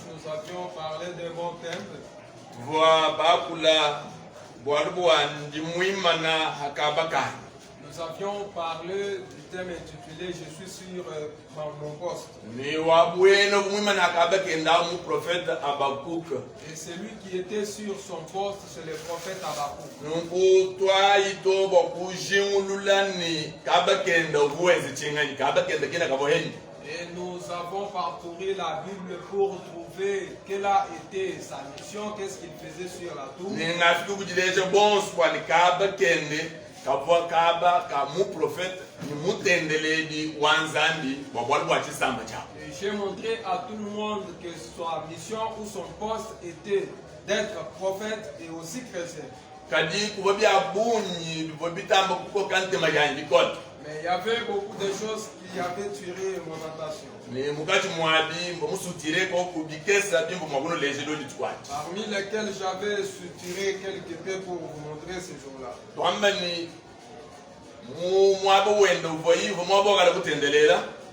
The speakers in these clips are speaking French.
nous avions parlé d'un bon temple. Nous avions parlé du thème intitulé Je suis sur mon poste. Et celui qui était sur son poste, c'est le prophète Habakkuk. Et nous avons parcouru la Bible pour trouver quelle a été sa mission, qu'est-ce qu'il faisait sur la tour. Et j'ai montré à tout le monde que sa mission ou son poste était d'être prophète et aussi chrétien. Mais il y avait beaucoup de choses qui avaient tiré mon attention. Parmi lesquelles j'avais soutiré quelques peu pour vous montrer ce jour-là.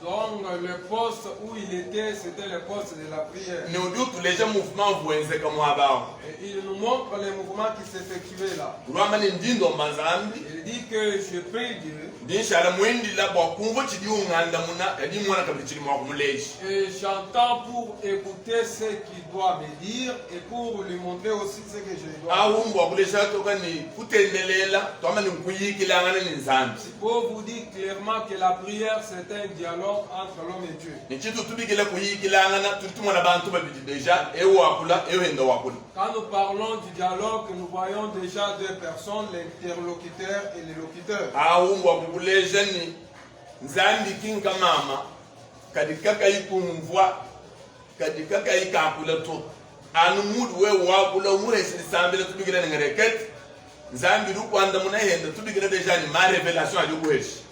Donc le poste où il était, c'était le poste de la prière. Et il nous montre les mouvements qui s'effectuaient là. Il dit que je prie Dieu. Et j'entends pour écouter ce qu'il doit me dire et pour lui montrer aussi ce que je dois faire. Pour vous dire clairement que la prière c'est un dialogue entre l'homme et Dieu. Quand nous parlons du dialogue, nous voyons déjà deux personnes, l'interlocuteur et le locuteur.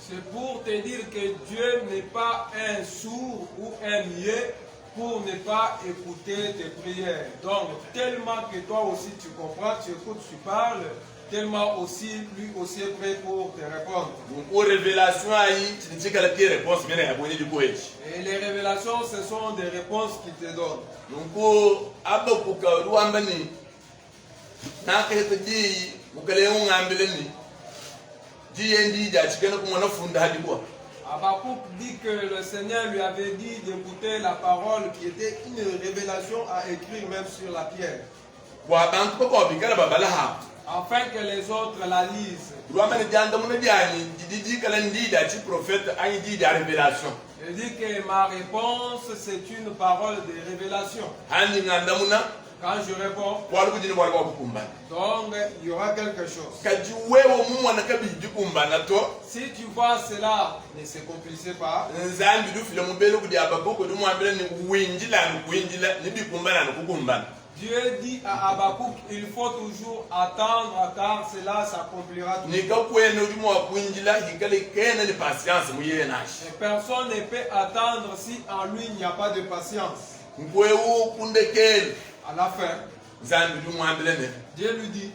C'est pour te dire que Dieu n'est pas un sourd ou un muet pour ne pas écouter tes prières. Donc, tellement que toi aussi tu comprends, tu écoutes, tu parles, tellement aussi lui aussi est prêt pour te répondre. Et les révélations, ce sont des réponses qu'il te donne. Habakkuk dit que le Seigneur lui avait dit d'écouter la parole qui était une révélation à écrire même sur la pierre. Afin que les autres la lisent. Il dit que ma réponse c'est une parole de révélation. Quand je réponds, donc il y aura quelque chose. Si tu vois cela ne s'accomplissait pas, Dieu dit à Habakkuk, il faut toujours attendre car cela s'accomplira toujours. Et personne ne peut attendre si en lui il n'y a pas de patience. À la fin, Dieu lui dit,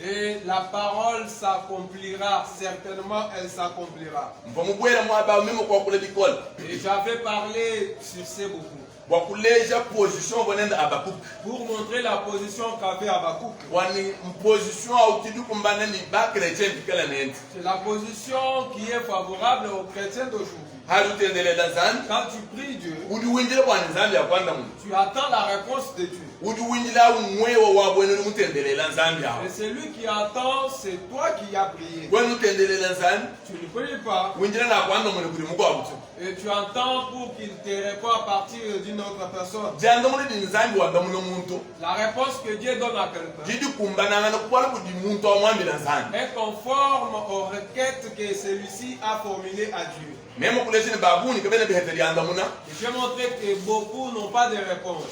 et la parole s'accomplira, certainement elle s'accomplira. Et j'avais parlé sur ces beaucoup. Pour montrer la position qu'avait Habakkuk. C'est la position qui est favorable aux chrétiens d'aujourd'hui. Quand tu pries Dieu, tu attends la réponse de Dieu. Et celui qui attend, c'est toi qui as prié. Tu ne pries pas. Et tu attends pour qu'il te réponde à partir d'une autre personne. La réponse que Dieu donne à quelqu'un est conforme aux requêtes que celui-ci a formulées à Dieu. J'ai montré que beaucoup n'ont pas de réponse.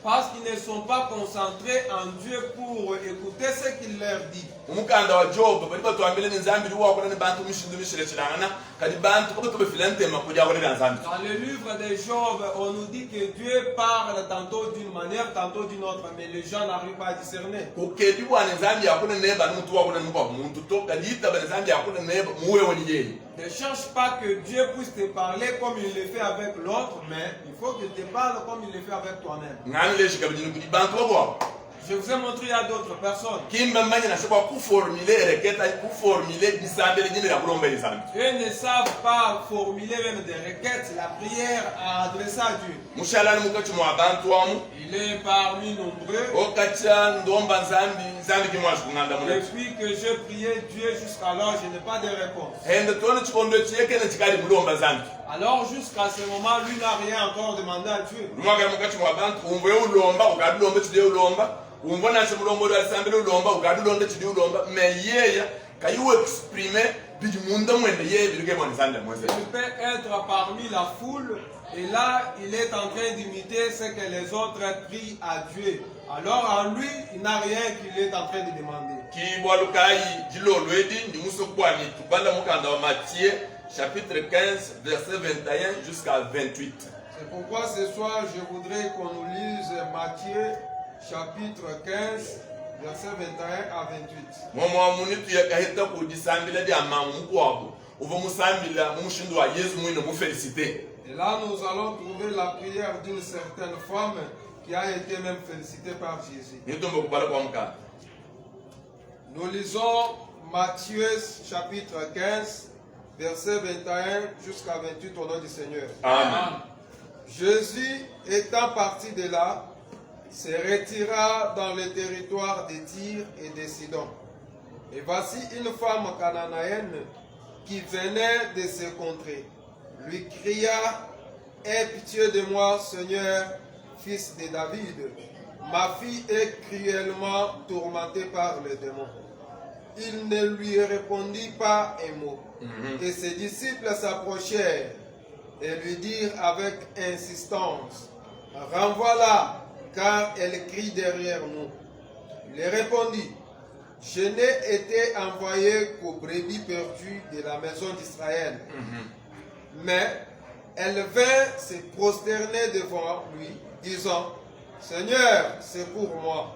Parce qu'ils ne sont pas concentrés en Dieu pour écouter ce qu'il leur dit. Umukanda wa Job bali batwambile nzambi liwa kona bantu mishindu mishire chilangana kadi bantu ko to filante makuja kona nzambi. Dans le livre de Job, on nous dit que Dieu parle tantôt d'une manière, tantôt d'une autre, mais les gens n'arrivent pas à discerner. Ukedi wa nzambi yakuna neba n'umutu wa kona nuko muntu to kadi ta nzambi yakuna neba muwe woni yeye. Ne cherche pas que Dieu puisse te parler comme il le fait avec l'autre, mais il faut qu'il te parle comme il le fait avec toi-même. Je vous ai montré à d'autres personnes. Eux ne savent pas formuler même des requêtes, la prière à adresser à Dieu. Il est parmi nombreux. Depuis que je priais Dieu jusqu'alors, je n'ai pas de réponse. Alors jusqu'à ce moment, lui n'a rien encore demandé à Dieu. Il peut être parmi la foule et là il est en train d'imiter ce que les autres prient à Dieu. Alors en lui, il n'a rien qu'il est en train de demander. Chapitre 15, verset 21 jusqu'à 28. C'est pourquoi ce soir je voudrais qu'on nous lise Matthieu chapitre 15, verset 21 à 28. Et là nous allons trouver la prière d'une certaine femme qui a été même félicitée par Jésus. Nous lisons Matthieu chapitre 15, verset 21 jusqu'à 28 au nom du Seigneur. Amen. Jésus, étant parti de là, se retira dans le territoire de Tyr et de Sidon. Et voici une femme cananéenne qui venait de ces contrées. Lui cria: aie pitié de moi, Seigneur, fils de David. Ma fille est cruellement tourmentée par le démon. Il ne lui répondit pas un mot. Et ses disciples s'approchèrent et lui dirent avec insistance: renvoie-la, car elle crie derrière nous. Il répondit: je n'ai été envoyé qu'aux brebis perdues de la maison d'Israël. Mais elle vint se prosterner devant lui, disant: Seigneur, c'est pour moi.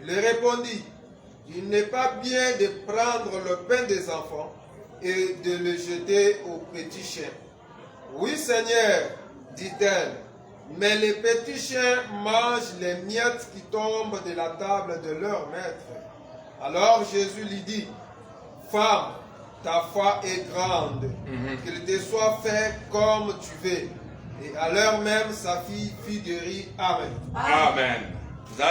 Il répondit: il n'est pas bien de prendre le pain des enfants et de le jeter aux petits chiens. Oui, Seigneur, dit-elle, mais les petits chiens mangent les miettes qui tombent de la table de leur maître. Alors Jésus lui dit: femme, ta foi est grande, qu'il te soit fait comme tu veux. Et à l'heure même, sa fille fut guérie. Amen. Amen. Que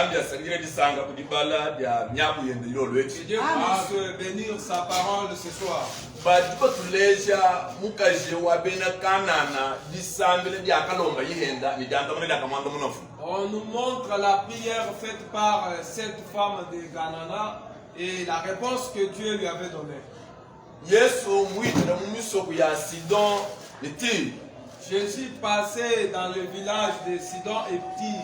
Dieu puisse bénir sa parole ce soir. On nous montre la prière faite par cette femme de Canaan et la réponse que Dieu lui avait donnée. Jésus passait dans le village de Sidon et Tyr.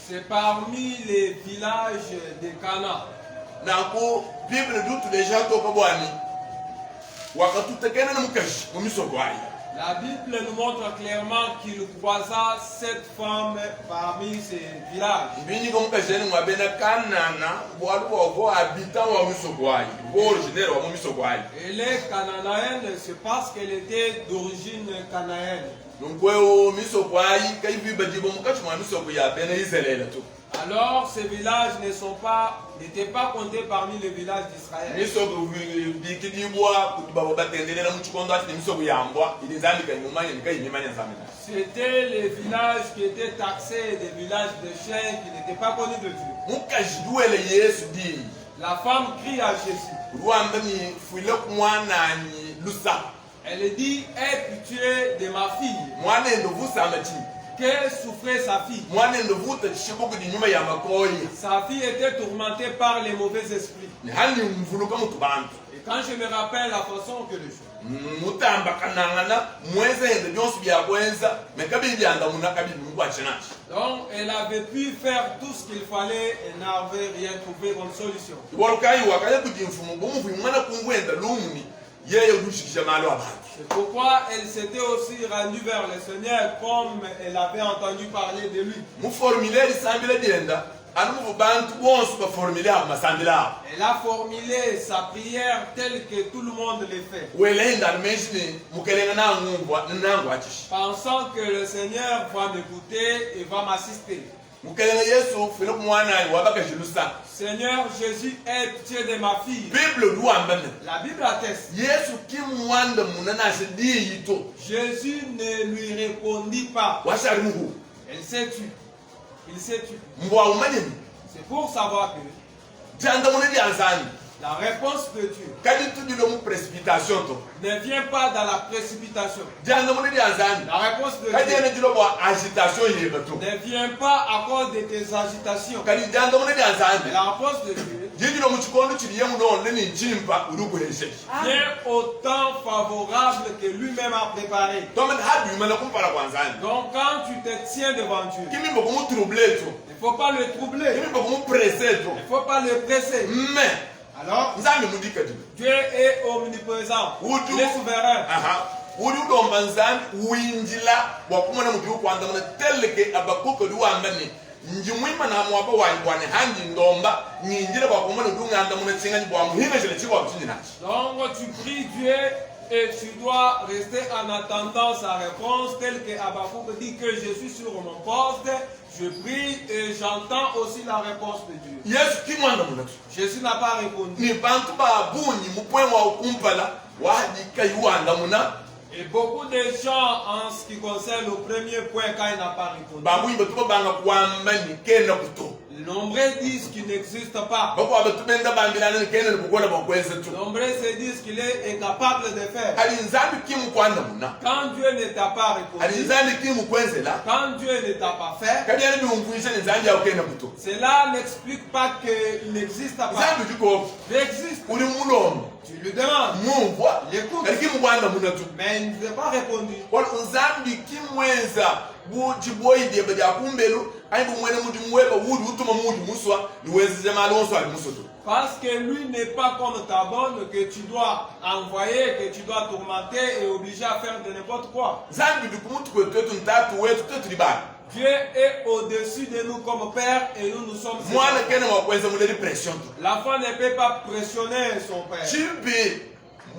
C'est parmi les villages de Canaan. La Bible nous montre clairement qu'il croisa cette femme parmi ces villages. Elle est cananéenne, c'est parce qu'elle était d'origine cananéenne. Alors ces villages n'étaient pas comptés parmi les villages d'Israël. C'était les villages qui étaient taxés, des villages de chiens qui n'étaient pas connus de Dieu. La femme crie à Jésus. Elle dit: aie pitié de ma fille. que souffrait sa fille. mwana ndovuta chishibuku di nyuma ya makoyi Sa fille était tourmentée par les mauvais esprits. ni hani mvuluka mutu bantu Et quand je me rappelle la façon que le jour, mutamba kanangana mweze hende byonsi byakwenza mekabili anda munakabili mungu achinachi. donc elle avait pu faire tout ce qu'il fallait et n'avait rien trouvé comme solution. Iwarukai wakaye kujimfumu bumufu mwana kungwenda lumuni yeye udushikisha malo abantu. C'est pourquoi elle s'était aussi rendue vers le Seigneur comme elle avait entendu parler de lui. Mu formulaire sambile dienda anu bantu bonsu ba formulaire masambila. Elle a formulé sa prière telle que tout le monde le fait. Welenda meshini mukelenga na ngungwa nangu achishi. Pensant que le Seigneur va m'écouter et va m'assister. Mukelenga Yesu filo mwana wabaka jilusa. Seigneur Jésus, aie pitié de ma fille. Bible duambane. La Bible atteste. Yesu kimwanda munana sidi yito. Jésus ne lui répondit pas. Washari muhu. Elle s'est tue. Il s'est tué. Mbwa umanyeni. C'est pour savoir que Janda munedi anzani. la réponse de Dieu Kadi tudilo mu précipitation to. ne vient pas dans la précipitation. Janda munedi anzani. La réponse de Kadi Dieu ene dilo bo agitation yebato. ne vient pas à cause de tes agitations. Kadi janda munedi Mais anzani. la réponse de Dieu Jidilo mu chikondo chiri yemu no neni nchimpa uruku heshe. vient au temps favorable que lui-même a préparé. Tomen hadu yumana kumpara kwanzani. Donc quand tu te tiens devant Dieu, Kimi mbo kumu trouble to. il ne faut pas le troubler. Kimi mbo kumu presse to. Il ne faut pas le presser. Mais Alors, nzambe mundika dilo. Dieu est omniprésent. Il est souverain. Aha. Uri udomba nzambe winjila wakumana mutu kwanda muna teleke abakuko duwambani. Njimwima na mwaba wanjwane hanji ndomba nyinjira wakumana dunganda muna tsingani bwa muhime jele chiko wabchinjinachi. Donc tu pries Dieu et tu dois rester en attendant sa réponse telle que Habakkuk dit que je suis sur mon poste, je prie et j'entends aussi la réponse de Dieu. Yesu kimwanda muna tu. Jésus n'a pas répondu. Ni bantu ba bunyi mupwe wa ukumpala wahadika yuwanda muna. Et beaucoup de gens en ce qui concerne le premier point quand il n'a pas répondu. Babunyi batuba banga kuwambani kenda kuto. Nombreux disent qu'il n'existe pas. Bako abatubenda bambilana ni kenda bukona bakweze tu. Nombreux se disent qu'il est incapable de faire. Ali nzambe kimu kwanda muna. Quand Dieu ne t'a pas Ali répondu, nzambe kimu kwenzela. quand Dieu ne t'a pas fait, Kabiyana biumvuisha ni nzambe ya kenda kuto. cela n'explique pas qu'il n'existe pas. Nzambe jiko Il existe. uli mulomo. Tu lui demandes. Mumva. L'écoute. Ali kimu kwanda muna tu. Mais il ne t'a pas répondu. Wala nzambe kimwenza bu chiboyi de baja kumbelu ai bu mwene mudu mweba wudu utuma mudu muswa niwezi jama lonso ali musoto. Parce que lui n'est pas comme ta bonne que tu dois envoyer, que tu dois tourmenter et obliger à faire de n'importe quoi. Nzambe dukumutu kwetu ntatu wetu tetu libana. Dieu est au-dessus de nous comme Père et nous sommes ses Mwana enfants. kene wakwenza muledi pression tu. L'enfant ne peut pas pressionner son père. Chibi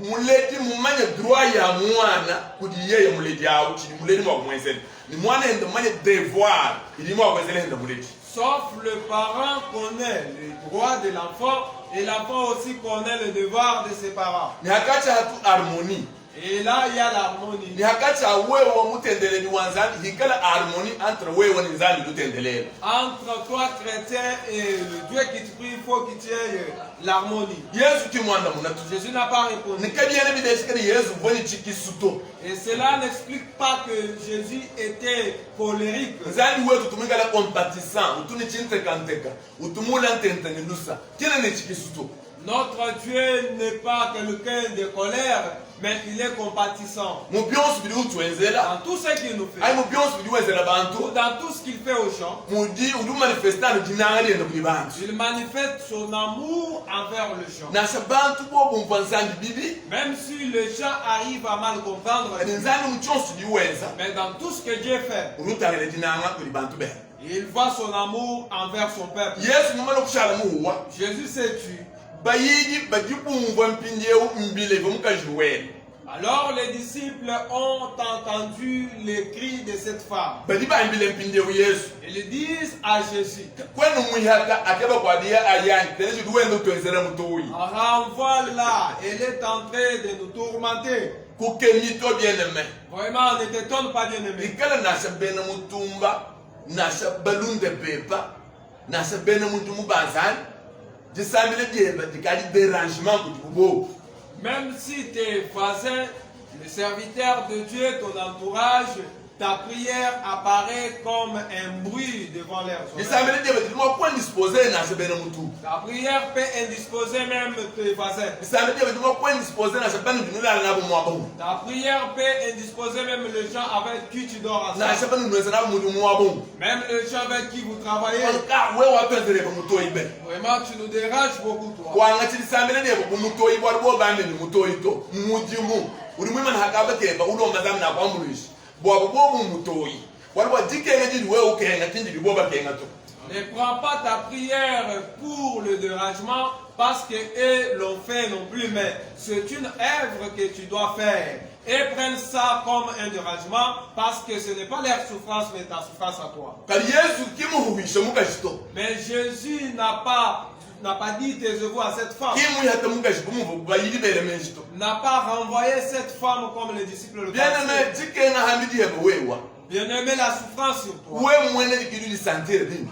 muledi mumanya droit ya mwana kudi yeye muledi awu chidi muledi wakumwenzeni. Ni mwana ende manya devoir ili mwakwenzele ende muledi. Sauf le parent connaît les droits de l'enfant et l'enfant aussi connaît le devoir de ses parents. Ni hakati hatu harmonie. Et là, il y a l'harmonie. Ni hakati wewe mutendeleni wanzani hikala harmonie entre wewe ni nzambi lutendelele. Entre toi, chrétien, et le Dieu qui te prie, il faut qu'il y ait l'harmonie. Yesu kimwanda munatu. Jésus n'a pas répondu. Nikabiyana bideshikani Yesu boni chikisuto. Et cela n'explique pas que Jésus était colérique. Nzambi wetu tumikala compatissant, utuni chintekanteka, utumula ntenteni lusa. Kila ni chikisuto. Notre Dieu n'est pas quelqu'un de colère, mais il est compatissant. Mubionsu bili utwenzela. Dans tout ce qu'il nous Ai fait, mubionsu bili wenzela bantu. ou dans tout ce qu'il fait aux gens, Mudi udu manifestano dinangani enda kuli bantu. il manifeste son amour envers les gens. Nasha bantu bobo mfanzandi bibi. Même si les gens arrivent à mal comprendre, Nzambi mchonsu diwenza. mais dans tout ce que Dieu fait, Urutangele dinanga kuli bantu be. il voit son amour envers son peuple. Yesu mumalo kushala muwa. Jésus s'est tué. Bayigi badibumva mpinjewu mbile bomukajuwele. Alors les disciples ont entendu les cris de cette femme. Badiba mbile mpinjewu Yesu. Ils disent à Jésus, Kwenu mwihaka akeba kwa dia ayani. Teneshi duwendo tuenzela mutoi. renvoie-la, elle est en train de nous tourmenter. Kukemito bien-aimé. Vraiment, ne t'étonne pas, bien-aimé. Ikala nasha bena mutumba. Nasha balunde pepa. Nasha bena mutumu bazani. Disambile dieba dikadi dérangement kutukubo. Même si tes voisins, les serviteurs de Dieu, ton entourage, ta prière apparaît comme un bruit devant leurs oreilles. Ta prière peut indisposer même tes voisins. Ta prière peut indisposer même les gens avec qui tu dors ensemble. Même les gens avec qui vous travaillez. Vraiment, tu nous déranges beaucoup, toi. Ne prends pas ta prière pour le dérangement parce qu'eux l'ont fait non plus, mais c'est une œuvre que tu dois faire. Et prennent ça comme un dérangement parce que ce n'est pas leur souffrance mais ta souffrance à toi. Mais Jésus n'a pas dit taisez-vous à cette femme. N'a pas renvoyé cette femme comme les disciples le faisaient. Bien-aimé, la souffrance sur toi.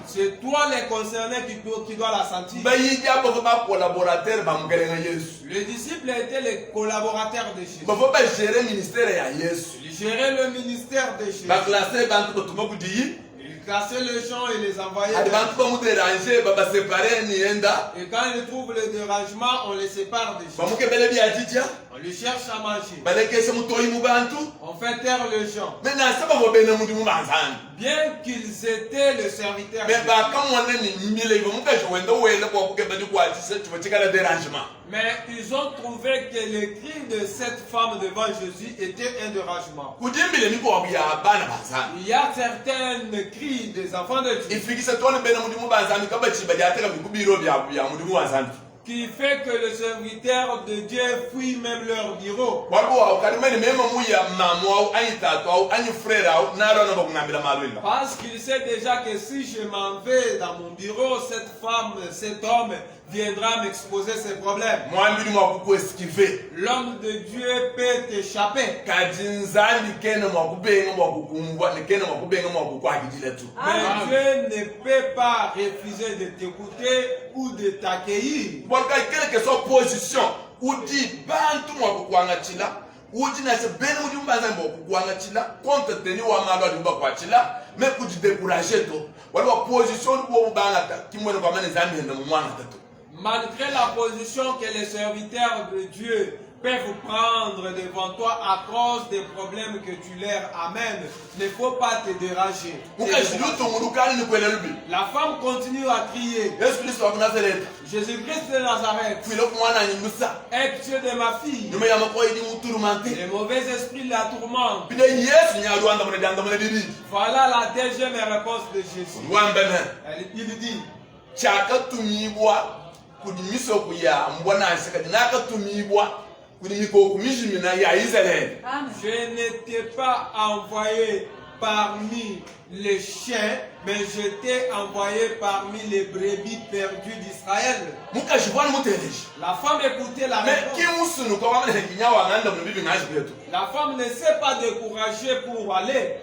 C'est toi les concernés qui dois la sentir. Les disciples étaient les collaborateurs de Jésus. Ils géraient le ministère de Jésus. Ils cassaient les gens et les envoyaient. Et quand ils trouvent le dérangement, on les sépare de Jésus. On les cherche à manger. On fait taire les gens. Bien qu'ils étaient les serviteurs. Mais ils ont trouvé que les cris de cette femme devant Jésus étaient un dérangement. Il y a certains cris des enfants de Dieu qui fait que le serviteur de Dieu fuit même leur bureau. Parce qu'il sait déjà que si je m'en vais dans mon bureau, cette femme, cet homme viendra m'exposer ses problèmes. L'homme de Dieu peut échapper. Mais Dieu ne peut pas refuser de t'écouter ou de t'accueillir. Quelle que soit position, ou dit bantu mwa kukwangachila, ou dit na se bene ou dit mbaza kukwangachila, compte tenu wa malo di bakwachila, mais pour te décourager to. Wala position ou bangata, qui mwen kwa mane zami hende mwanga to. Malgré la position que les serviteurs de Dieu peuvent prendre devant toi à cause des problèmes que tu leur amènes, il ne faut pas te déranger. La femme continue à crier. Jésus-Christ de Nazareth, aie pitié de ma fille. Les mauvais esprits la tourmentent. Voilà la deuxième réponse de Jésus. Il dit, je n'étais pas envoyé parmi les chiens, mais je t'ai envoyé parmi les brebis perdues d'Israël. La femme écoutait la réponse. La femme ne s'est pas découragée pour aller.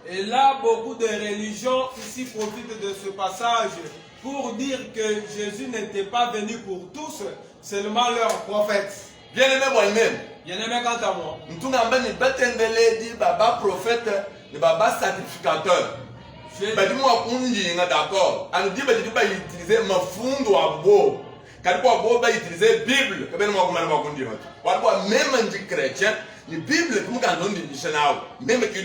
Et là, beaucoup de religions ici profitent de ce passage pour dire que Jésus n'était pas venu pour tous, seulement leurs prophètes. Bien-aimé quant à moi. Utiliser Bible, même un chrétien, la Bible, même que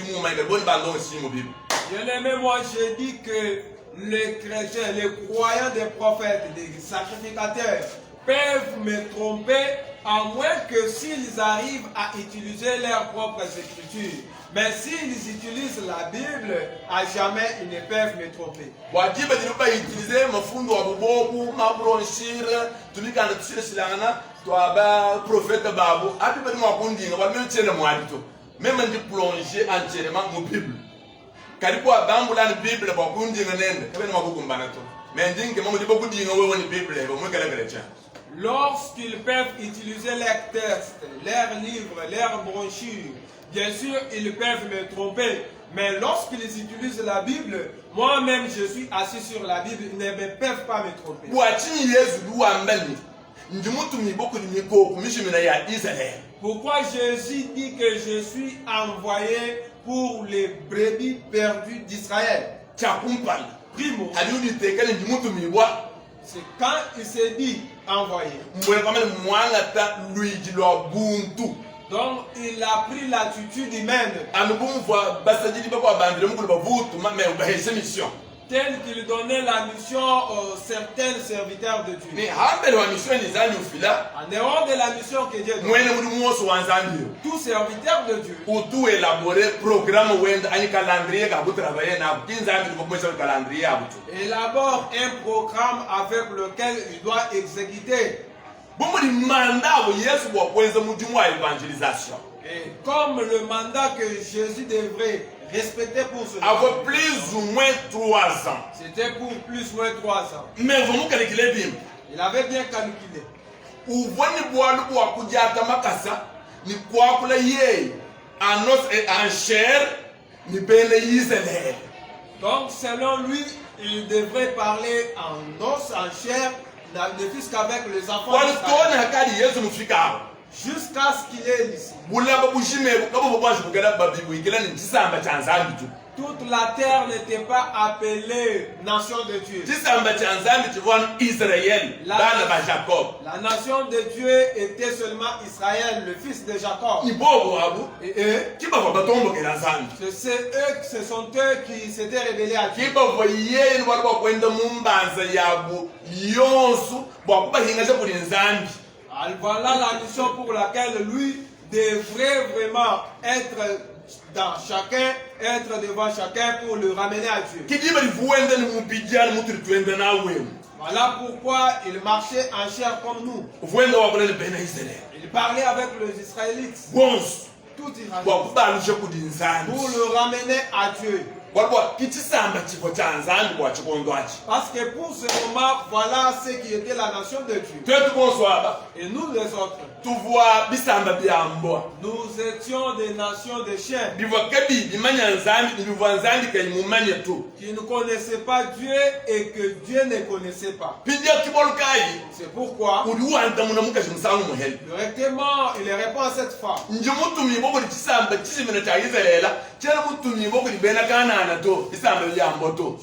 bien-aimé, moi je dis que les chrétiens, les croyants des prophètes, des sacrificateurs peuvent me tromper à moins que s'ils arrivent à utiliser leurs propres écritures. Mais s'ils utilisent la Bible, à jamais ils ne peuvent me tromper. Même de plonger entièrement mon Bible. Car il faut abandonner la Bible pour qu'on dise lorsqu'ils peuvent utiliser leurs textes, leurs livres, leurs brochures, bien sûr, ils peuvent me tromper. Mais lorsqu'ils utilisent la Bible, moi-même je suis assis sur la Bible, ils ne peuvent pas me tromper. Pourquoi Jésus dit que je suis envoyé pour les brebis perdues d'Israël? Primo, c'est quand il s'est dit envoyé. Donc il a pris l'attitude humaine. Tel qu'il donnait la mission aux certains serviteurs de Dieu. En dehors de la mission que Dieu donne, tout serviteur de Dieu élabore un programme avec lequel il doit exécuter. Et comme le mandat que Jésus devrait respecter pour ce avait plus ou moins 3 ans. C'était pour plus ou moins 3 ans. Mais vous calculez bien. Il avait bien calculé. Donc selon lui, il devrait parler en os, en chair, ne fût qu'avec les enfants jusqu'à ce qu'il est ici. Toute la terre n'était pas appelée nation de Dieu. La nation de Dieu était seulement Israël, le fils de Jacob. Et ce sont eux qui s'étaient révélés à Dieu. Alors voilà la mission pour laquelle lui devrait vraiment être dans chacun, être devant chacun pour le ramener à Dieu. Voilà pourquoi il marchait en chair comme nous. Il parlait avec les Israélites. Tout Israël. Pour le ramener à Dieu. Parce que pour ce moment, voilà ce qui était la nation de Dieu. Et nous les autres, nous étions des nations de chiens qui ne connaissaient pas Dieu et que Dieu ne connaissait pas. C'est pourquoi directement il répond à cette femme.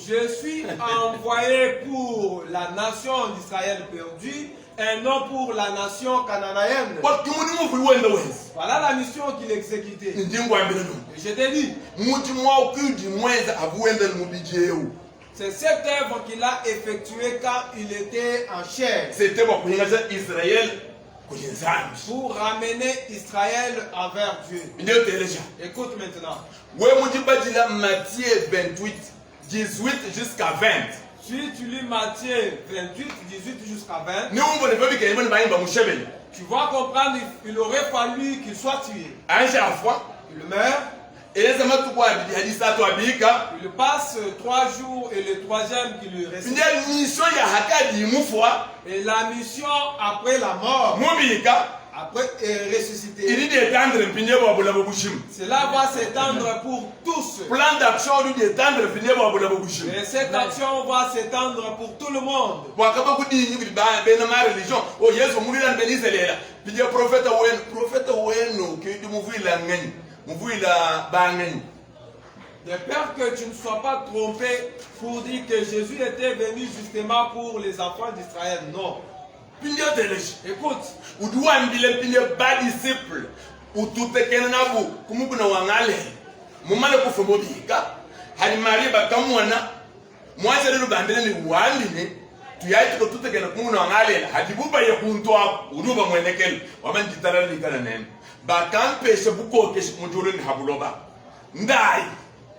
Je suis envoyé pour la nation d'Israël perdue et non pour la nation cananéenne. Voilà la mission qu'il exécutait. Et je t'ai dit, c'est cette œuvre qu'il a effectuée quand il était en chair. C'était pour Israël. Pour ramener Israël envers Dieu. Écoute maintenant. Matthieu 28, 18 jusqu'à 20. Si tu lis Matthieu 28, 18 jusqu'à 20, tu vas comprendre qu'il aurait fallu qu'il soit tué. Il meurt. Il passe 3 jours et le 3e qui lui reste. Et la mission après la mort, après ressusciter, cela va s'étendre pour tous. Plan d'action et cette action va s'étendre pour tout le monde. De peur que tu ne sois pas trompé pour dire que Jésus était venu justement pour les enfants d'Israël. Non. Écoute.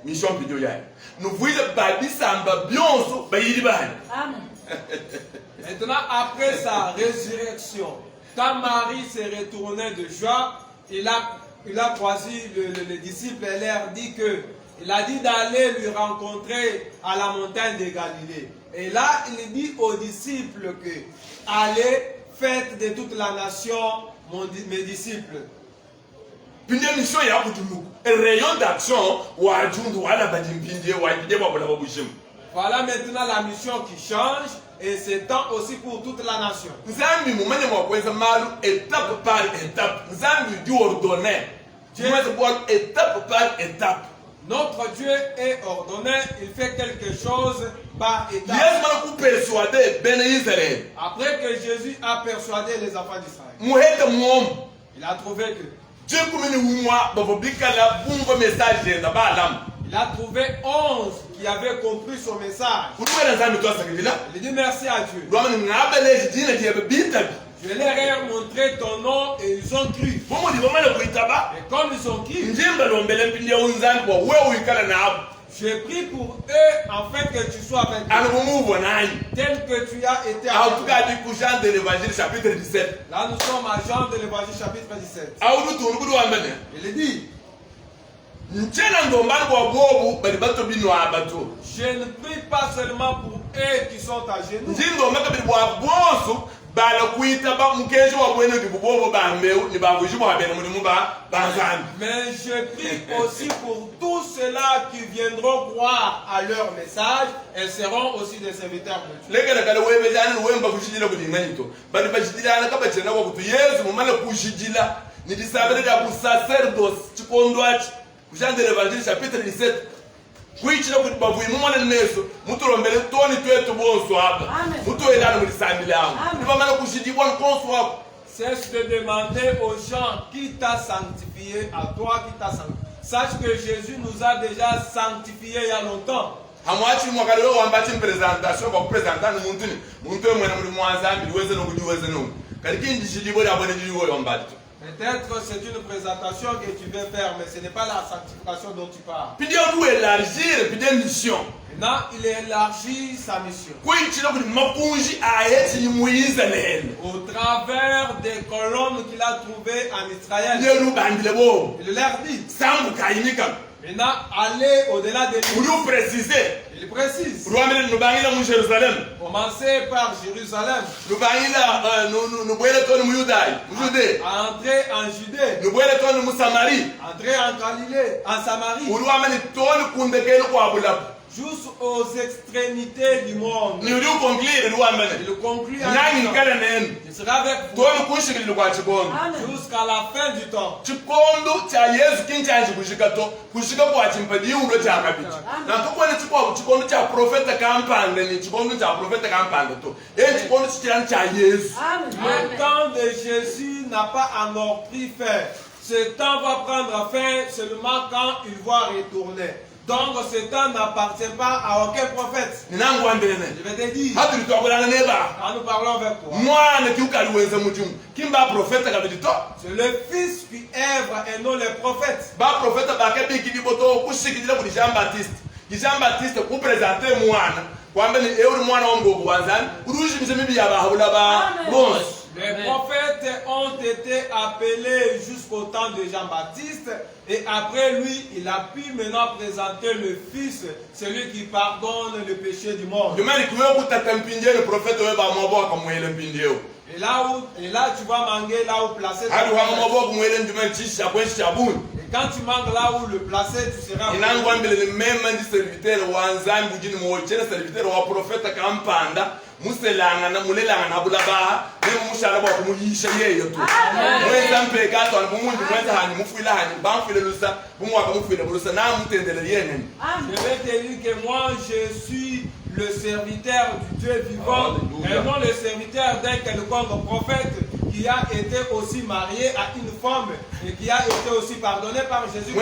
Mission vidéo ya. Nous voyons babi samba bionso bayiri bani. Maintenant après sa résurrection, quand Marie s'est retournée de joie, il a croisé le disciple et leur dit que il a dit d'aller lui rencontrer à la montagne de Galilée. Et là, il dit aux disciples que allez, faites de toute la nation mes disciples. pindie mission ya kutuluku rayon d'action wa jundu wala bajimpindie wa pindie wa bola babushim. Voilà maintenant la mission qui change et c'est temps aussi pour toute la nation. Nzambi mumanye mwakweza malu étape par étape. Nzambi du ordonné. Dieu étape par étape. Notre Dieu est ordonné, il fait quelque chose par étape. Après que Jésus a persuadé les enfants d'Israël, il a trouvé que il a trouvé 11 qui avaient compris son message. Il dit merci à Dieu. Je leur ai montré ton nom et ils ont cru. Et comme ils ont cru, j'ai pris pour eux afin que tu sois avec eux, tel que tu as été avec eux. Jean de l'Évangile chapitre 17. Là nous sommes à Jean de l'Évangile chapitre 17. Il dit, je ne prie pas seulement pour eux qui sont à genoux, mais je prie aussi pour tous ceux-là qui viendront croire à leur message et seront aussi des serviteurs de Dieu. Jean de l'Évangile chapitre 17. Cesse de demander aux gens qui t'a sanctifié, à toi qui t'a sanctifié. Sache que Jésus nous a déjà sanctifiés il y a longtemps. Peut-être c'est une présentation que tu veux faire, mais ce n'est pas la sanctification dont tu parles. Maintenant, il élargit sa mission. Au travers des colonnes qu'il a trouvées en Israël. Il leur dit. Maintenant, allez au-delà de lui. Il précise. Commencez par Jérusalem. Entrez en Judée. Entrez en Galilée, en Samarie. Jusqu'aux extrémités du monde. Il conclut en disant, il sera avec vous jusqu'à la fin du temps. Le temps de Jésus n'a pas encore pris fin. Ce temps va prendre fin seulement quand il va retourner. Donc ce temps n'appartient pas à aucun prophète. Je vais te dire. Quand nous parlons avec toi. C'est le Fils qui œuvre et non les prophètes. Jean-Baptiste pour présenter les prophètes ont été appelés jusqu'au temps de Jean-Baptiste et après lui, il a pu maintenant présenter le Fils, celui qui pardonne le péché du monde. Et là tu vas manquer là où placer. Et quand tu manques là où le placer, tu seras. Je vais te dire que moi je suis le serviteur du Dieu vivant et non le serviteur d'un quelconque prophète qui a été aussi marié à une femme et qui a été aussi pardonné par Jésus.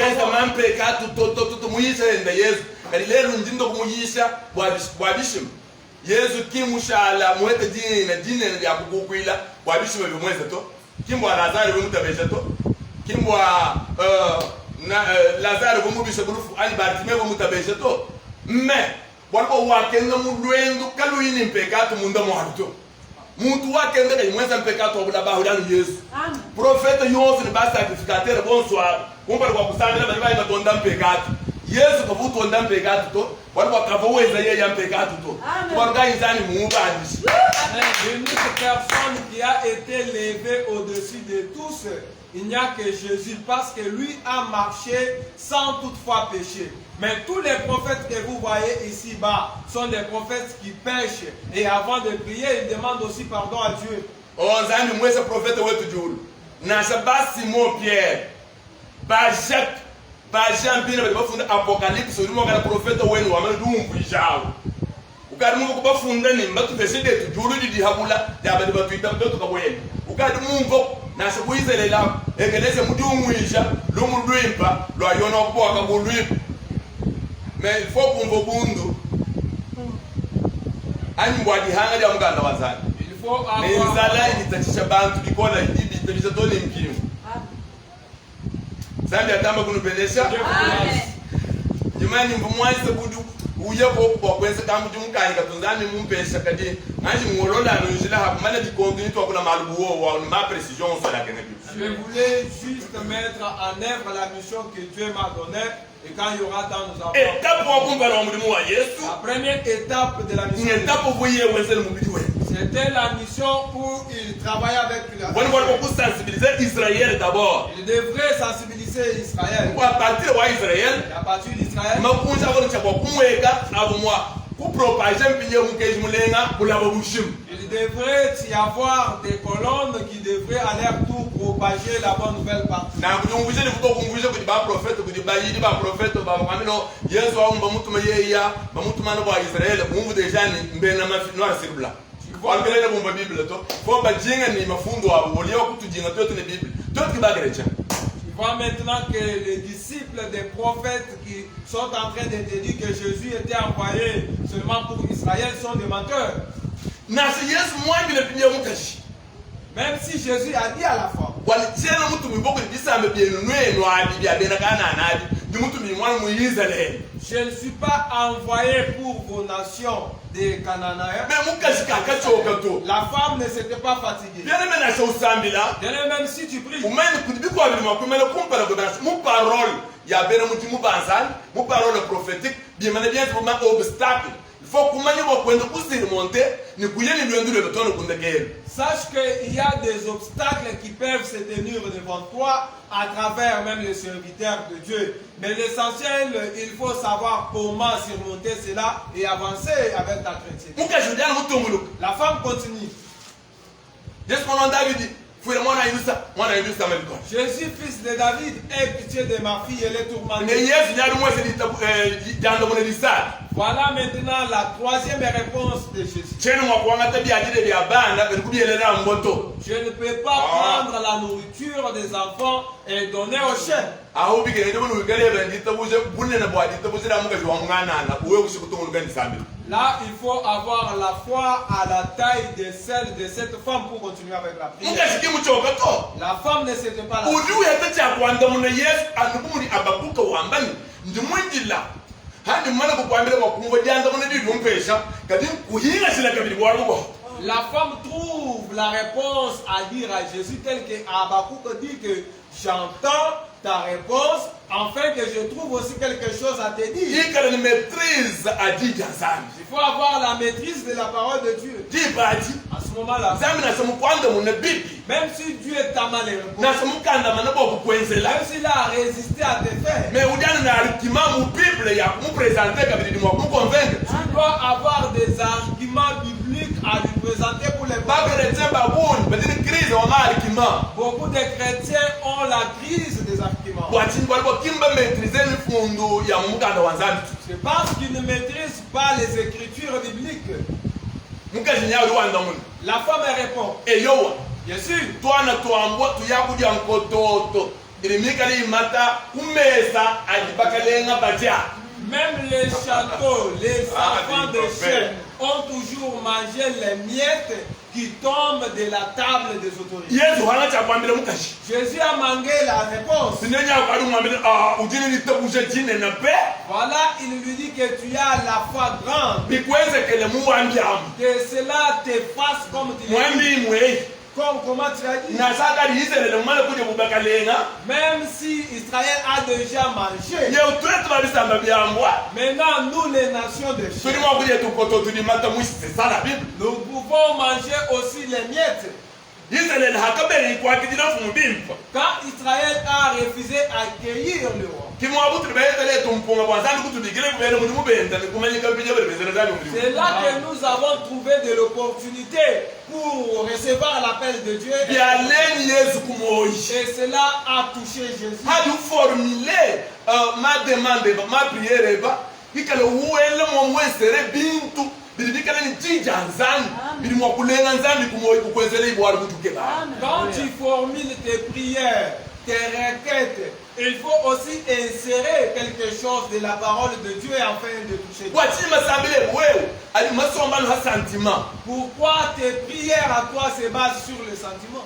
Yesu kimushala mwete dine ya kukukwila wabishiwe bimweze to kimbwa Lazaro bimutabeje to kimbwa Lazaro bimubishe bulufu ali Bartimeo bimutabeje to me walbo wakenda mulwendo kaluyini mpekato munda mwaruto muntu wakenda kayimweza mpekato obula bahulani Yesu profeta yose ni basa sacrificateur bonsoir kumba kwa kusambira bali batonda mpekato Yesu kavuto ndam pecado to wala kavoweza yeye yam pecado to organizani muubani L'unique personne qui a été levée au-dessus de tous, il n'y a que Jésus, parce que lui a marché sans toutefois pécher. Mais tous les prophètes que vous voyez ici-bas sont des prophètes qui pêchent. Et avant de prier, ils demandent aussi pardon à Dieu. Ozani mwese prophète wetu julu na saba Simon Pierre ba Jacques ba Jean Pierre ba funda Apocalypse uri mo kana prophète wenu wa manu umvijao ukadi mu ko bafunda ni mbatu besede tu julu di habula ya ba ba twita to ka boyeni ukadi mumvo na sekuyizelela ekeleze mudi umwisha lo mulwimba lo ayona okuboka kulwimba mais il faut kumvo bundu ani mbwadi hanga ya muganda wazani nenzala ilitatisha bantu bikola ibitabisha tole mpimo zambi atamba kunupendesha jumani mbumwaise budu uye ko kwenza kamu jumukani katunzani mumpesha kadi manji ngolola no jila ha mana di contenu to kuna maluwo wa ma précision sur la kenebi. Je voulais juste mettre en œuvre la mission que Dieu m'a donnée. Et quand il y aura temps, nous allons. La première étape de la mission, c'était la mission où il travaillait avec la Israël d'abord. Il devrait sensibiliser Israël. À partir d'Israël, il devrait y avoir des colonnes qui devraient à leur tour propager la bonne nouvelle partout. Tu vois maintenant que les disciples des prophètes qui sont en train de te dire que Jésus était envoyé seulement pour Israël sont des menteurs. Même si Jésus a dit à la fin, je ne suis pas envoyé pour vos nations des Cananéens. La femme ne s'était pas fatiguée. Même si tu pries, parole prophétique, bien obstacle. Il faut sache qu'il y a des obstacles qui peuvent se tenir devant toi à travers même les serviteurs de Dieu. Mais l'essentiel, il faut savoir comment surmonter cela et avancer avec ta chrétienté. La femme continue. Jésus, fils de David, aie pitié de ma fille, elle est tourmentée. Voilà maintenant la troisième réponse de Jésus. Je ne peux pas prendre la nourriture des enfants et donner aux chiens. Là, il faut avoir la foi à la taille de celle de cette femme pour continuer avec la prière. La femme ne s'était pas là. La femme trouve la réponse à dire à Jésus telle que Habakkuk dit que j'entends ta réponse, afin que je trouve aussi quelque chose à te dire. Il faut avoir la maîtrise de la parole de Dieu. À ce moment-là, même si Dieu t'a mal répondu, même s'il a résisté à tes faits, tu dois avoir des arguments bibliques à lui présenter pour les beaucoup de chrétiens ont la crise des arguments. C'est parce qu'ils ne maîtrisent pas les écritures bibliques. La femme répond, bien sûr. Même les châteaux, les enfants de chiens ont toujours mangé les miettes qui tombent de la table des autorités. Jésus a manqué la réponse. Voilà, il lui dit que tu as la foi grande. Que cela te fasse comme tu l'as dit. comment tu as dit. nasaka diisraeli mumale kuja bubakalenga Même si Israël a déjà mangé, yeutwetu babisamba byambwa maintenant nous les nations de chair, tulimo kuja tukoto tudimata mwisi c'est ça la bible nous pouvons manger aussi les miettes. israeli hakabere ikwakidina fumu bimpa Quand Israël a refusé d'accueillir le roi, kimwabutu bayetele tumpunga bwanzandi kutudigile kubene muri mubenda nikumanyika bija bere bezera zali muri c'est là que nous avons trouvé de l'opportunité pour recevoir l'appel de Dieu. byaleni yesu kumoyi Et cela a touché Jésus. hadi formuler ma demande ma prière ba ikale uwele momwesere bintu bilibikale ni jija nzambi bilimwa kulenga nzambi kumoyi kukwezele ibwali kutuke ba Quand tu formules tes prières, tes requêtes, il faut aussi insérer quelque chose de la parole de Dieu afin de toucher Dieu. wachima sambile wewe ali masombano ha sentiment Pourquoi tes prières à toi se basent sur le sentiment,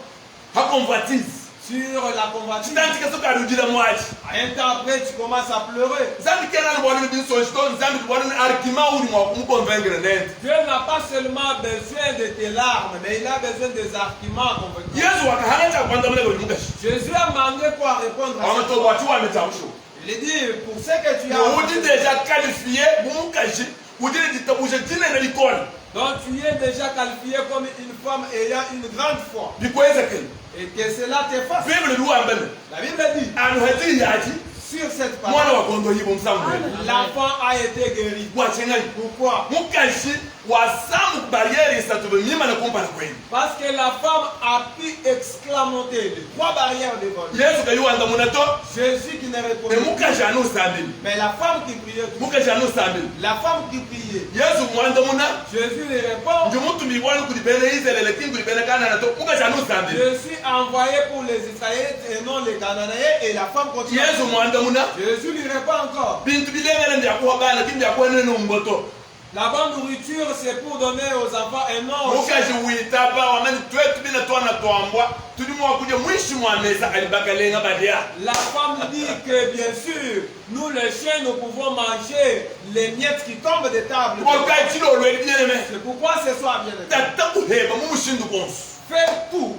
ha convoitise sur la convoitise? tandika soka rudila mwachi Un temps après, tu commences à pleurer. nzambi kena ni bwali bi so sto nzambi bwali ni argument uri mwa kumconvaincre nende Dieu n'a pas seulement besoin de tes larmes, mais il a besoin des arguments convaincants. yesu wakahanja kwanza mle kwa mungashi Jésus a demandé quoi répondre à ça. wamato watu wametamsho Il dit, pour ce que tu udi as, déjà qualifié mungashi udi ditabuje jina na likoni donc tu es déjà qualifié comme une femme ayant une grande foi. bikweza kene Et que cela te fasse. bible luambele La Bible dit, anu hati yaji sur cette mwana parole, wa kondo yibo msangu l'enfant a été guéri. wachengai Pourquoi? mukashi wasamu barriere isatube mima na kumpana kwenu Parce que la femme a pu exclamer les trois barrières devant lui. yesu kayuwanda munato Jésus qui ne répondait ne pas. mukashi anu sambili Mais la femme qui priait, mukashi anu sambili la femme qui priait, yesu mwanda muna Jésus lui répond, nje mutu miwali kulibene israeli lakini kulibene kana to mukashi anu sambili je suis envoyé pour les Israélites et non les Cananéens. Et la femme continue. yesu mwanda muna Jésus lui répond encore, bintu bilengele ndyakuwa bana lakini ndyakuwa nene mboto la bonne nourriture c'est pour donner aux enfants et non aux chiens. mukashi uitaba wamani twetu bina twana twambwa tulimo wakuja mwishi mwa meza alibakalenga badia La femme dit que bien sûr, nous les chiens, nous pouvons manger les miettes qui tombent des tables. kokai chilo lweli bieneme C'est pourquoi ce soir, bien aimé, tata kuheba mumushindu konsu fais tout.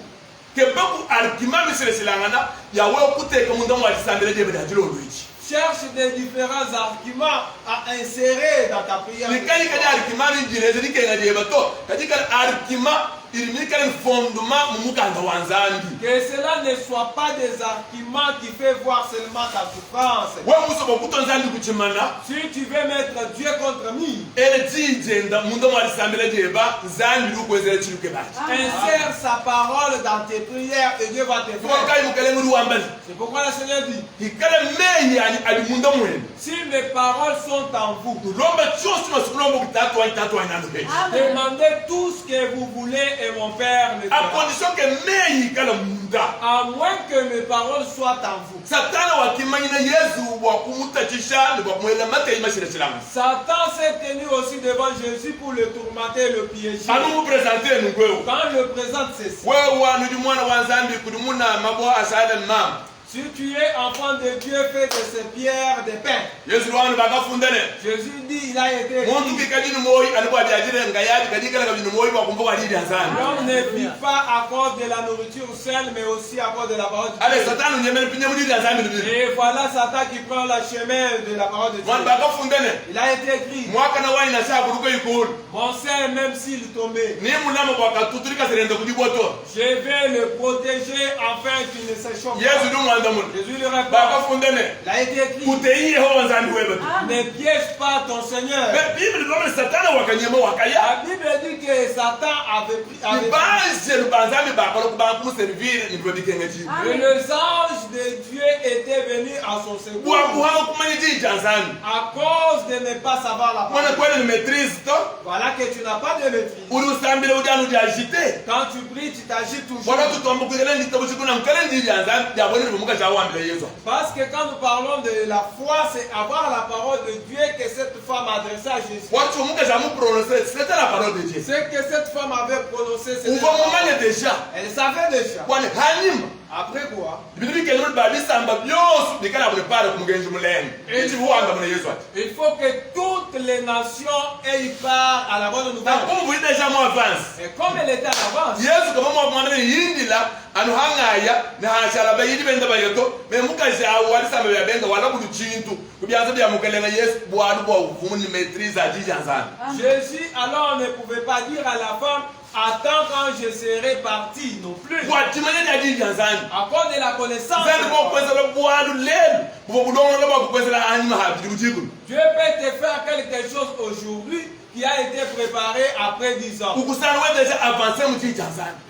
kebeku argument miselesilangana yawe okuteka mundu amwalisambile jebe dajilo lwichi Cherche des différents arguments à insérer dans ta prière. likali kadi argument linjireze likenga jeba to kadi kali argument ilimili kali fondement mumukanda wa nzambi Que cela ne soit pas des arguments qui fait voir seulement ta souffrance. we musoba kuto nzambi kuchimana Si tu veux mettre Dieu contre moi, ele tijenda mundu amwalisambile jeba nzambi lukwezele chiluke bachi insère sa parole dans tes prières et Dieu va te faire. tukakai mukelengu luwambali C'est pourquoi le Seigneur dit, ikale meyi ali mundu mwenu si mes paroles sont en vous, lomba chosi masikulomba kutatuwa nanu hechi demandez tout ce que vous voulez et mon Père le a fera. condition que meyi ikala munda À moins que mes paroles soient en vous. satana wakimanyina yesu bwakumutachisha nebwakumwela imashirashilanga Satan s'est tenu aussi devant Jésus pour le tourmenter, le piéger. anu mupresente nugweo Quand le présente ceci, wewe wanu di mwana wa nzambi kudi muna mabwa asada mama si tu es enfant de Dieu, fais de ces pierres des pains. yesu lwanu bakafundane Jésus dit, il a été muntu écrit, kikadini moyi alikuwa diajire ngayaji kadikala kabini moyi bakumbuka didi nzambi l'homme ne vit pas à cause de la nourriture seule, mais aussi à cause de la parole de ale Dieu. satani nyemene pinye mudidi nzambi libiri Et voilà Satan qui prend le chemin de la parole de Dieu. mwana bakafundane Il a été écrit, mwaka na wani nasha kuruka ikulu mon sein, même s'il tombait, ni mulama bwakatutulika serenda kudiboto je vais le protéger afin qu'il ne s'échoppe yesu pas. du mwanda mun Jésus lui répond, bakafundane il a été écrit, kuteiye ho nzambi webe ne piège pas ton Seigneur. mais bible kama satana wakanyema wakaya La Bible dit que Satan avait pris. ibanze lubanzambi bakala kubanga kumuservire nibodikengeji Et les anges de Dieu étaient venus à son secours bwakuhanga kumanya jija nzambi à cause de ne pas savoir la mwana parole. kwele ni maîtrise to Voilà que tu n'as pas de maîtrise. uri usambile ujana udiagite Quand tu pries, tu t'agites toujours. bona tutomba kwikele nditabo chikuna mkele ndija nzambi jabonere bomuka jawambile yesu Parce que quand nous parlons de la foi, c'est avoir la parole de Dieu que cette femme adressait à Jésus. watu bomuka jamuprononce c'était la parole de Dieu Ce que cette femme avait prononcé, c'était. uva mumanye deja Elle savait déjà. kwani hanyuma Après quoi? ibintu bikenge muri babisamba byose bikala prepare kumugenzi mulenge ichi buwanga mune yesu ati Il faut que toutes toutes les nations et il part à la bonne nouvelle. Comme vous déjà moi avance. Et comme elle était en avance, Yesu kama mwa mwana yindi la anu hangaya na hashala bayidi benda bayoto me mukaje awali sama ya benga wala budu chintu kubianza bya mukelenga Yesu bwadu bwa uvuni maîtrise a dit janzana. Jésus alors ne pouvait pas dire à la femme attends quand je serai parti non plus. Kwa timanya ya dit janzana. À cause de la connaissance. Zani bo kweza lo bwadu lel bo budongo lo ba kweza la anima habi kujiku. Dieu peut te faire quelque chose aujourd'hui qui a été préparé après 10 ans. Déjà avancé,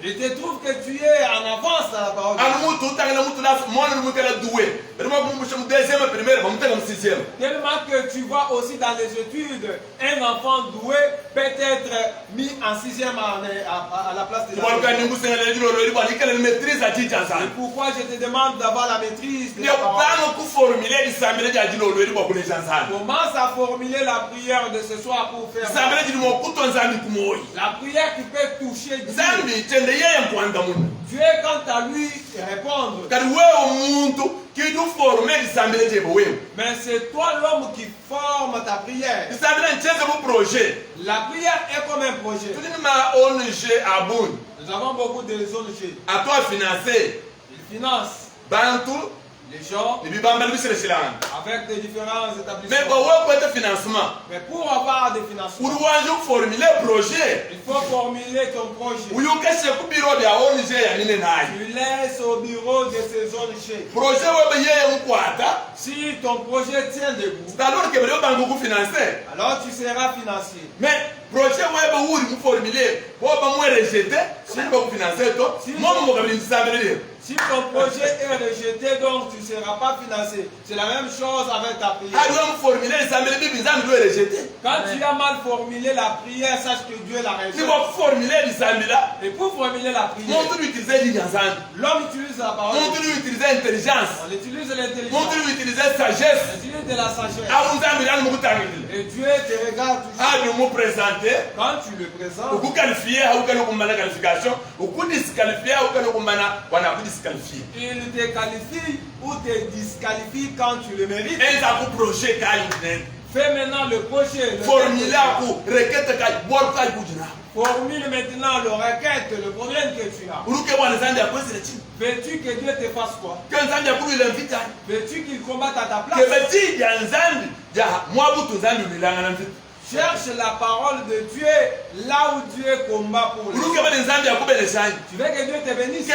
il te trouve que tu es en avance dans la parole. Tellement que tu vois aussi dans les études, un enfant doué peut être mis en 6e à la place de la. Et pourquoi je te demande d'avoir la maîtrise de la parole? Commence à formuler la prière de ce soir pour faire la prière qui peut toucher Dieu. Dieu quant à lui répondre. Mais c'est toi l'homme qui forme ta prière. La prière est comme un projet. Nous avons beaucoup de ONG. À toi financer. Ils financent les gens avec des différents établissements. Mais pour avoir des financements, il faut formuler ton projet. Tu laisses au bureau de ces ONG. Si ton projet tient debout, alors tu seras financier. Mais projet si ton projet est rejeté, donc tu ne seras pas financé. C'est la même chose avec ta prière. Quand tu as mal formulé la prière, sache que Dieu l'a rejeté. Et pour formuler la prière, l'homme utilise la parole. On utilise l'intelligence. On utilise la sagesse. Et Dieu te regarde toujours. Quand tu le présentes, il te qualifie ou te disqualifie quand tu le mérites. Fais maintenant le projet. Formule maintenant le requête, le problème que tu as. Veux-tu que Dieu te fasse quoi? Veux-tu qu'il combatte à ta place? Cherche la parole de Dieu là où Dieu combat pour les gens. Tu veux que Dieu te bénisse?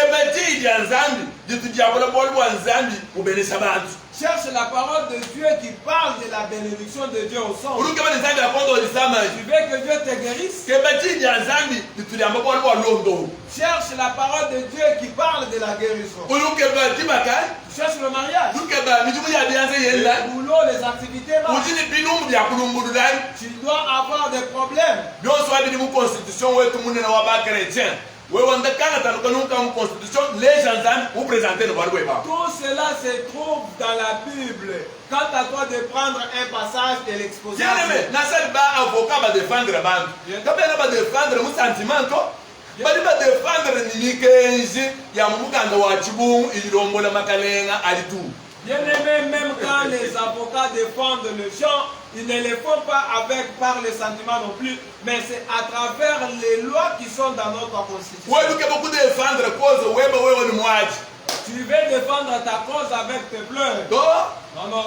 Cherche la parole de Dieu qui parle de la bénédiction de Dieu au sang. Tu veux que Dieu te guérisse? Cherche la parole de Dieu qui parle de la guérison. Cherche le mariage. Le boulot, les activités. Tu dois avoir des problèmes. Tout cela se trouve dans la Bible. Quant à toi de prendre un passage et l'exposer. Bien-aimé, même quand les avocats défendent les gens, ils ne le font pas par les sentiments non plus, mais c'est à travers les lois qui sont dans notre constitution. Tu veux défendre ta cause avec tes pleurs. Non, non.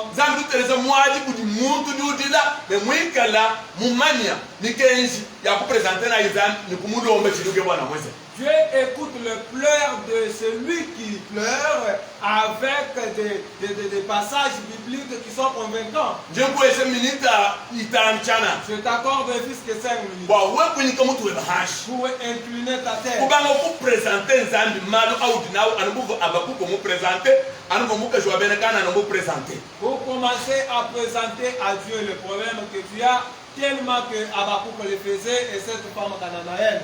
Dieu écoute le pleur de celui qui pleure avec des passages bibliques qui sont convaincants. Je t'accorde fils que 5 minutes. Pour incliner ta tête. Pour commencer à présenter à Dieu le problème que tu as, tellement que Abakouk le faisait et cette femme cananéenne.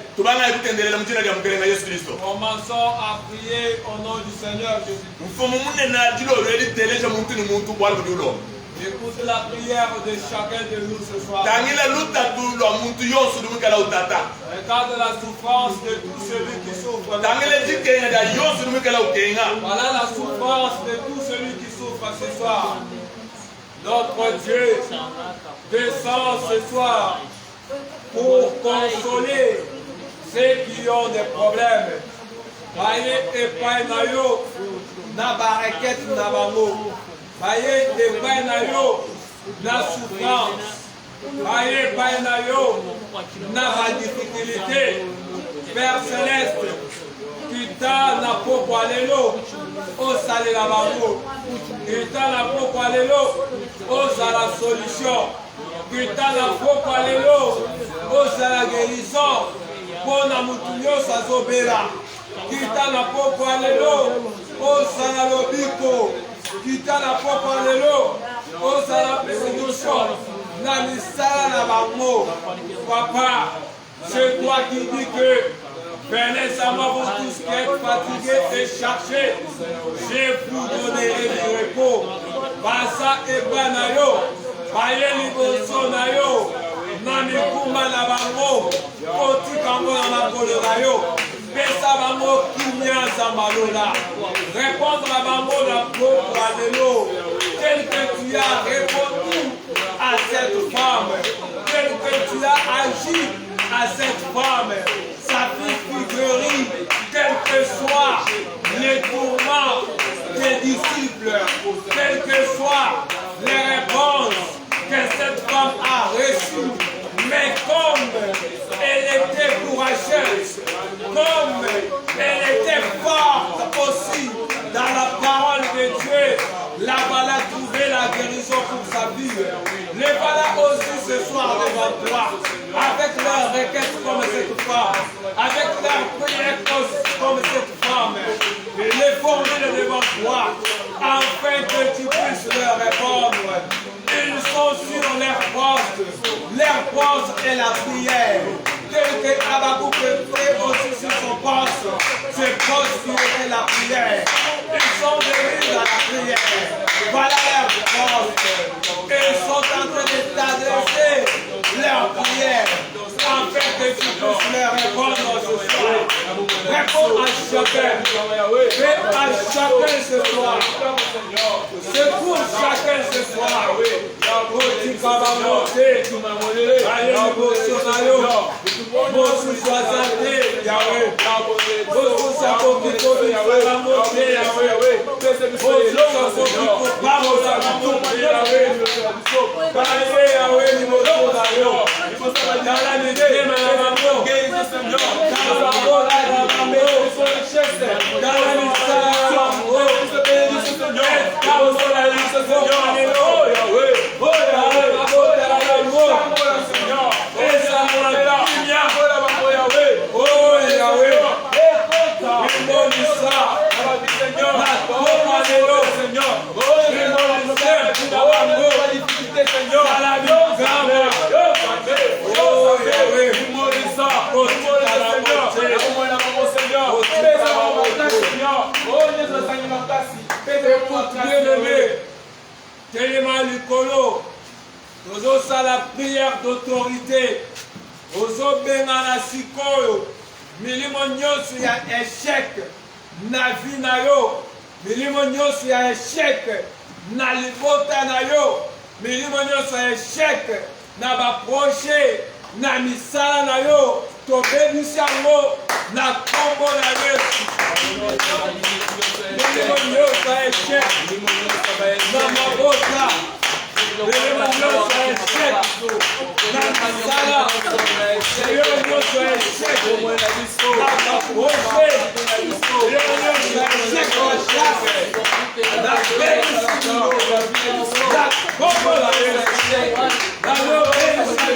Commençons à prier au nom du Seigneur Jésus. Écoute la prière de chacun de nous ce soir. Regarde la souffrance de tout celui qui souffre. Voilà la souffrance de tout celui qui souffre ce soir. Notre Dieu descend ce soir pour consoler ceux qui ont des problèmes. Baye epai na yo na barequette na bango. Baye epai na yo na souffrance. Baye epai na yo na ba difficulté. Père Céleste, kita na poko alelo osalela bango. Kita na poko alelo ozala solution. Kita na poko alelo ozala guérison. Pona mutu nyonso azobela. Kita na poko alelo ozala lobiko. Kita na poko alelo ozala solution. Na misala na bango. Papa, c'est toi qui dis que venez à moi vous tous qui êtes fatigués et chargés, je vous donnerai du repos. Basa et banayo, baye liboso na yo, na mikuma na bango, koti kango na makolo na yo, pesa bango kimia za malola, répondre à bango na poko alelo, tel que tu as répondu à cette femme, tel que tu as agi à cette femme, sa figuerie, quel que soit les tourments des disciples, quelles que soient les réponses que cette femme a reçues, mais comme elle était courageuse, comme elle était forte aussi dans la parole de Dieu, là-bas elle a trouvé la guérison pour sa vie. Les voilà aussi ce soir devant toi, avec leurs requêtes comme cette femme, avec leurs prières comme cette femme, et les formules devant toi, afin que tu puisses leur répondre. Ils sont sur leur poste est la prière. Tel que Habakkuk fait aussi sur son poste, ce poste qui était la prière. Ils sont venus dans la prière. Voilà leur poste. Ils sont en train de t'adresser leur prière, afin que tu puisses leur répondre ce soir. Réponds à chacun. Fais à chacun ce soir. Secours chacun ce soir. La prière d'autorité, aux benana sikoyo, milimo nyonso ya échec na vie na yo, milimo nyonso ya échec na libota na yo, milimo nyonso ya échec na ba projet na misala na yo, tobebisi yango na kombo na Yesu. Milimo nyonso ya échec na mabota, milimo nyonso ya échec na misala, milimo nyonso ya échec na ba projet, milimo nyonso ya échec na chasse, na bebisi na kombo na Yesu, na lobebisi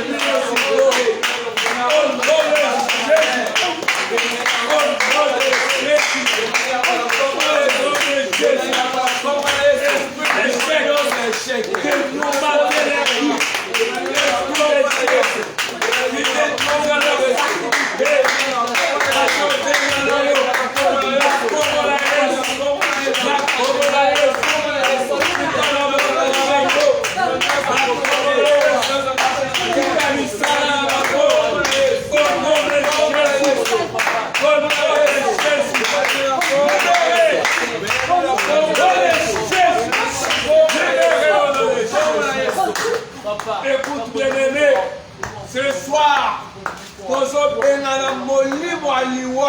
engana molimo aliwa